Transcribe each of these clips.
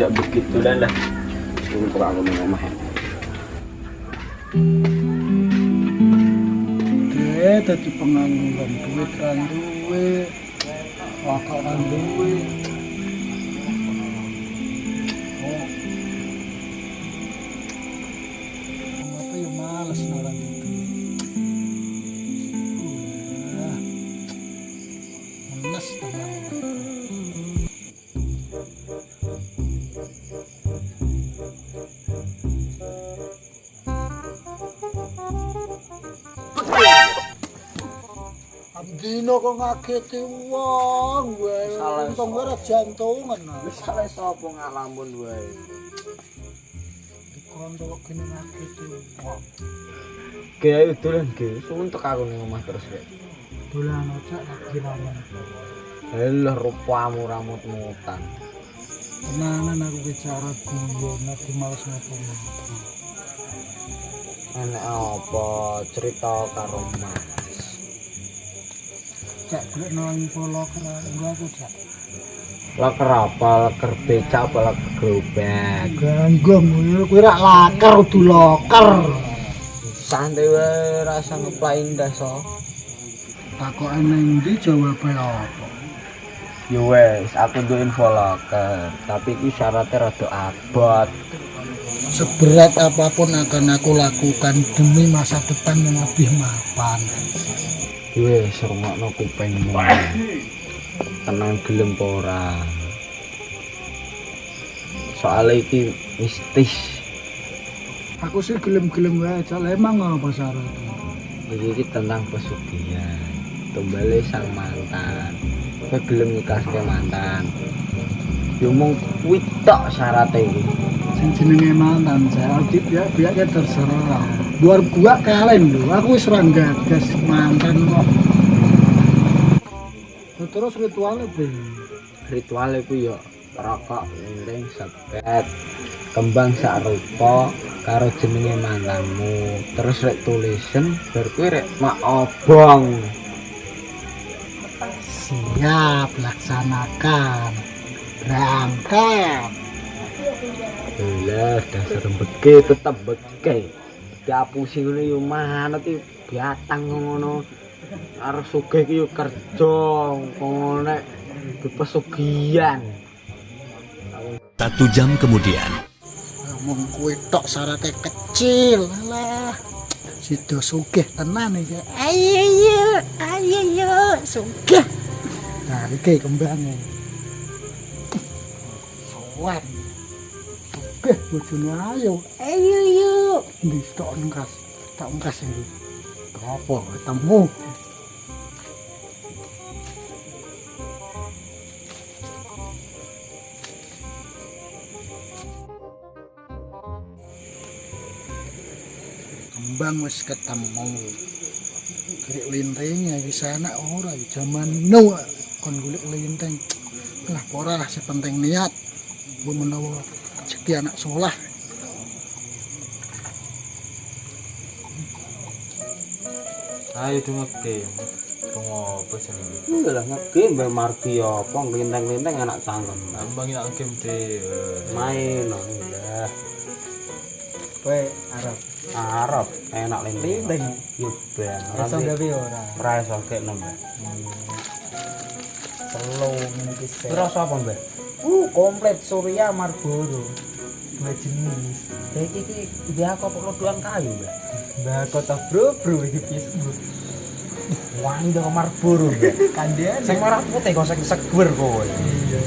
tidak begitulah lah. Untuk aku ning omah. Dadi pengangguran duit kan duwe wakal kan duwe apa ya males naran itu males teman Dino kok ngageti wong wae. Untung ora jantungan. Wis salah sapa ngalamun wae. Dikondo kene ngageti wong. Ge ayo dolan ge, suntek aku ning omah terus rek. Dolan aja lagi ramen. Elah rupamu ramut-mutan. Tenanan aku bicara guyon, aku males ngopo-ngopo. Enak apa cerita karo Mas? Cak golek nang polo kena aku cak. Laker apa? Laker becak apa laker gerobak? Ganggong kuwi rak laker kudu loker. Santai wae rasa ngeplain dah so. Takokan ning ndi jawabe apa? Ya wes, aku duwe info loker, tapi iki syaratnya rada abot. Seberat apapun akan aku lakukan demi masa depan yang lebih mapan. Wes, rungokno kupingmu. Tenang gelem apa ora. Soale iki mistis. Aku sih gelem-gelem wae, Cak. Emang apa syaratnya? Iki tentang pesugihan. Tumbale sang mantan. Kowe gelem nikaske mantan. Yo mung kuwi tok syaratnya iki. Sing jenenge mantan saya audit ya biarnya terserah. Luar gua kalen lho, aku wis ora gagas mantan kok. Terus ritualnya piye? Rituale ku yo rokok lindeng sepet kembang sak rupa karo jenenge mantanmu terus rek tulisen bar kuwi rek mak obong. Siap laksanakan. Berangkat. Lah dasar beke tetep beke. Diapusi ngono yo manut iki biatang ngono. Arep sugih iki yo kerja ngono nek pesugihan. 1 jam kemudian. Ngomong kuwi tok syaratnya kecil lah. Sido sugih tenan iki. Ayo sugih. Nah, iki kembangnya. Sowan. Sugih bojone ayo. Ayo. Ndi tok engkas. Tak engkas iki. Apa ketemu? Kembang wis ketemu. Golek lintengnya wis anak ora jaman no kon golek linteng. Lah ora sepenting niat. Bu menawa rezeki anak soleh. Ayo tuh ngegame. Ngopo sih? Enggak lah ngegame mbak Margi apa ngelinteng-linteng anak cangkem. Abang nak game deh. Main udah. Kowe arep Arab enak linteng. Yo ben. iso gawe ora? Ora iso kekno mbak. Telu ngene iki sih. Terus apa mbak? Komplit Surya Marlboro. Dua jenis. Iki dia kok lodoan kayu mbak. Mbah kota bro iki piye sebut? Wangi kok Marlboro mbak. Kandian Sing merah putih kok sing seger kowe. iya.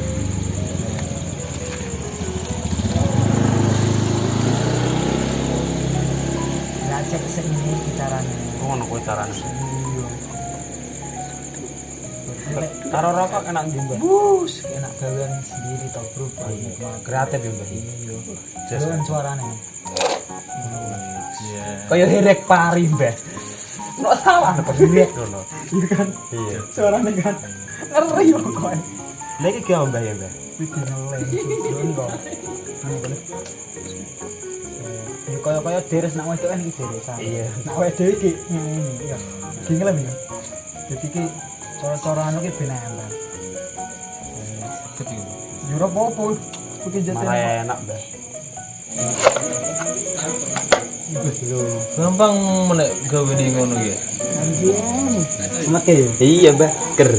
Cek sing iki carane. Ngono kuwi carane. Iya. Karo rokok enak ndi mbak? Bus, enak gawean sendiri tau bro. Kreatif ya mbak. Iya. Jas. Gawean suarane. Iya. Kayak herek pari mbah. Nek salah berdirek ngono. Iya kan? Iya. Suarane kan ngeri pokoknya. Lha iki ki mbak ya mbak? Iki ngeleng jondo. Ya kaya deres nak wedok kan iki deresan. Iya. Nak wedok iki ngene ya. Iki ngelem ya. Jadi iki cara-cara anu ki ben nempel. Ketik. Ya ora apa-apa. Oke jatuh. Marah enak, Mbah. Gampang menek gawe di ngono ya. Mati. Iya, Mbah. Ker.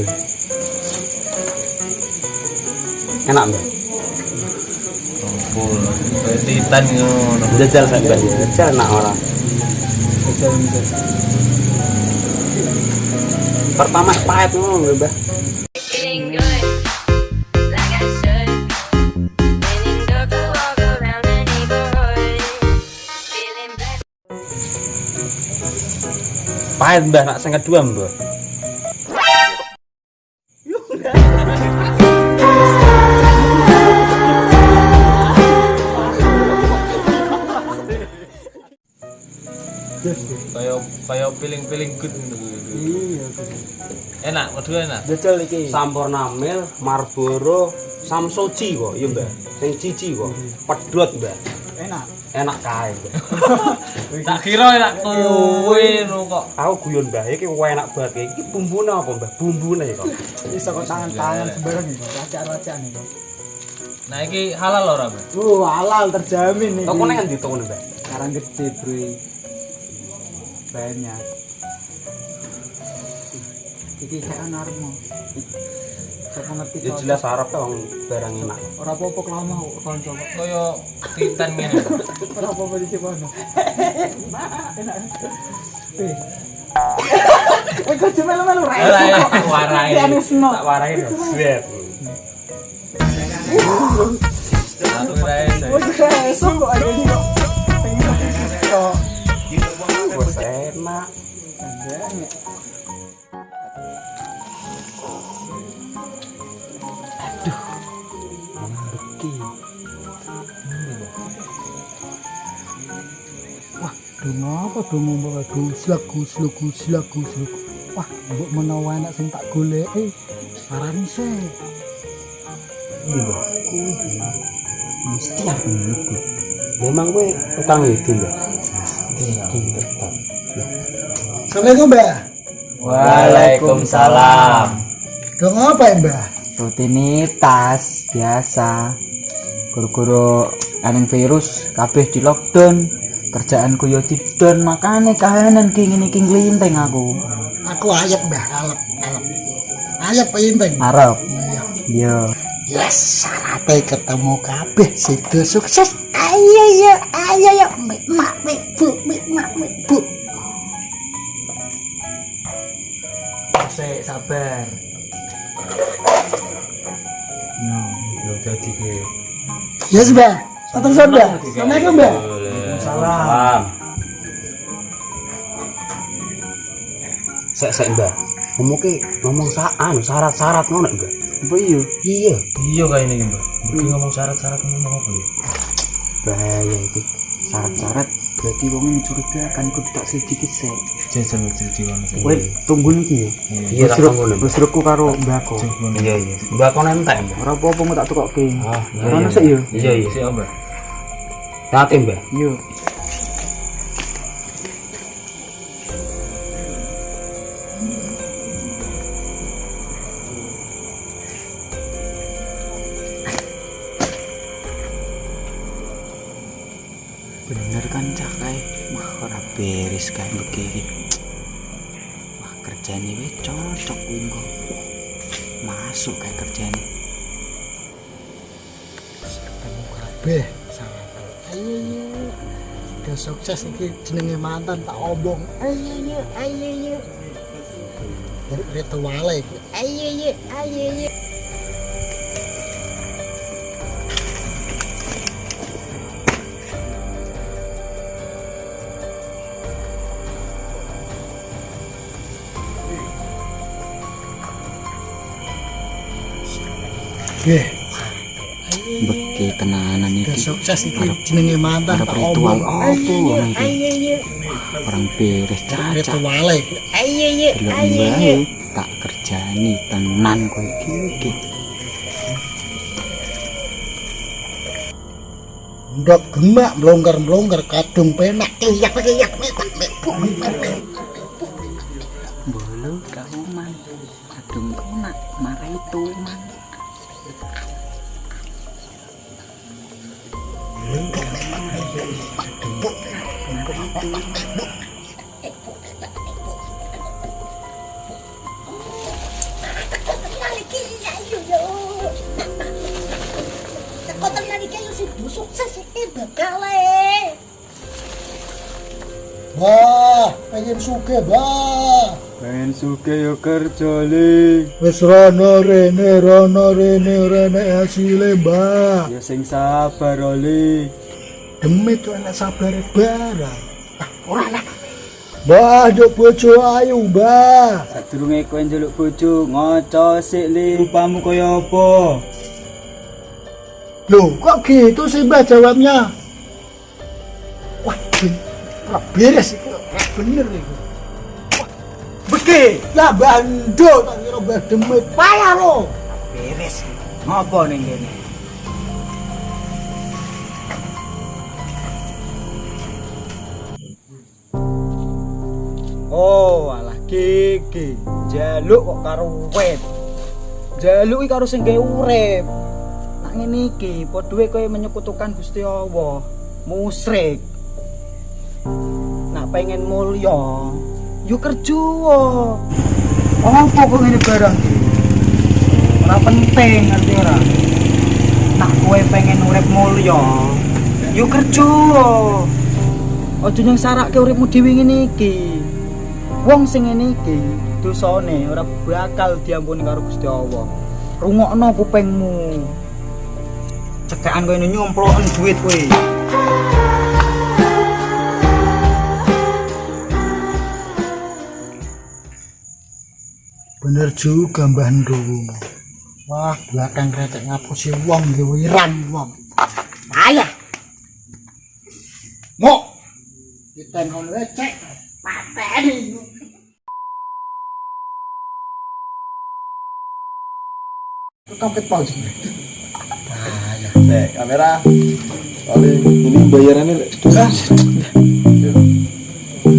Enak, Mbah. Full. Kayak titan ngono. Jajal sak, Mbah. Jajal enak ora. Pertama pahit ngono, Mbah. Feeling good, like I should. Feeling good to walk around the neighborhood. Feeling blessed. Pahit, Mbah, nak sing kedua, Mbah. Kayak feeling good gitu. Iya. Enak, kedua enak. Jajal iki. Sampurna Mil, Marlboro, Samsoji kok, iya, Mbah. Sing cici kok. Pedhot, Mbah. Enak. Enak kae, Mbah. Tak kira enak kowe no kok. Aku guyon, Mbah. Iki enak banget. Iki bumbune apa, Mbah? Bumbune kok. Iso kok tangan-tangan sembarang iki. Racak-racak nih kok. Nah iki halal ora, Mbak? Halal terjamin nih. Toko nang endi toko, Mbah? Karang gede, Bro. Banyak. Iki kayak narmo. Siapa ngerti Ya jelas Arab ta wong barang enak. ora apa-apa kelama kanca kok. Kayak titan ngene. Ora apa-apa di kono. Enak. Eh kok cuma melu ra iso kok. Warai. Pianisno. Tak warai lho. Swet. Aku kira iso. Wes iso kok ada iki kok. Pengen kok. Wes enak. Andane. Dong apa dong mbak guslak. Wah, mbok menawa anak sing tak goleki. Parani sik. Iya, Mbah. Mesti aku ngerti. Memang kowe tukang iki, Mbah. Tetap. Assalamualaikum, Mbak. Waalaikumsalam. Dong apa ya, Mbak? Rutinitas biasa. Guru-guru aneng virus kabeh di lockdown. Kerjaanku yo didon, makane kahanan ki ngene iki nglinteng aku. Aku ayep, Mbak. Alep. Ayep penting. Arep. Iya. Yes, syaratnya ketemu kabeh sido sukses. Ayo, mak, bu. Sik sabar. No. Lo dadi kowe. Yes, Mbak. Atur Mbak. Assalamualaikum, Mbak. Salam. Sek, Mbah. Ngomong syarat-syarat ngono, Mbah. Apa iya? Iya. Iya kayak ini, Mbak. Iki ngomong syarat-syarat ngomong apa ya? Bahaya iki. Syarat-syarat berarti wong mencurigakan kudu tak sedikit sik. Jajal cerita ngono. Kowe tunggu niki ya. Iya, tak ngono. Wis ruku karo mbako. Iya. Mbah kono entek, Mbah. Ora apa-apa mau tak tukokke. Ah, Ono sik yo. Iya. Si Mbak. Hati, Mbah. Yo. Bener kan cakai mah ora beres kae begini. Wah kerjane wis cocok kuwi. Masuk kayak kerjane. Kabeh syaratnya. Ayo. Sudah sukses iki jenenge mantan tak obong. Ayo. Rituale iki. Ayo. Beki tenanan Sudah iki. sukses iki jenenge mantan Arep tak ritual obong. apa ngono iki? Orang beres caca. Rituale iki. Delok mbae tak kerjani tenan kowe iki. Ndok gemak mlonggar kadung penak iyak. Bolo kauman. Adung penak marah itu man. Wah, pengen suge, bah. Pengen suge yo kerja li. Wis rono rene hasile, Mbah. Ya sing sabar oli. Demit tuh enak sabare barang. Ora lah. Mbah, njuk bojo ayu, Mbah. Sadurunge kowe njaluk bojo, ngoco sik li. Rupamu kaya apa? Loh, kok gitu sih, Mbah jawabnya? Wah, ora beres iki. Bener iki. Wah, beke, lah bando tak kira Mbah Demit payah lo. Beres. Ngopo ning kene? Oh, alah gigi. Jaluk kok karo wet. Jaluk iki karo sing gawe urip. Nak ngene iki, padha kowe menyekutukan Gusti Allah. Musyrik. Nak pengen mulya, yo kerja. Apa kok ngene barang iki? Ora penting ngerti ora? Nak kowe pengen urip mulya, yo kerja. Aja nyang sarake uripmu dhewe ngene iki. Wong sing ngene iki dosane ora bakal diampuni karo Gusti Allah. Rungokno kupingmu. Cekekan kowe nyumploken duit kowe. Bener juga Mbah Ndung. Wah, belakang kretek ngapusi wong ngewiran wong. Ayah. Mo. Kita ngono cek pateni. Kampet paus. Ayah. Nek kamera. Paling ini bayarannya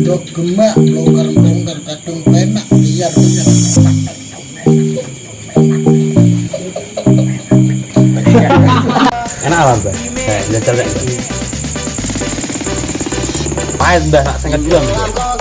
Dok gemak longgar kadung penak biar. enak lah mbak. Belajar kayak gitu. Pahit mbak, nak sangat juga mbak.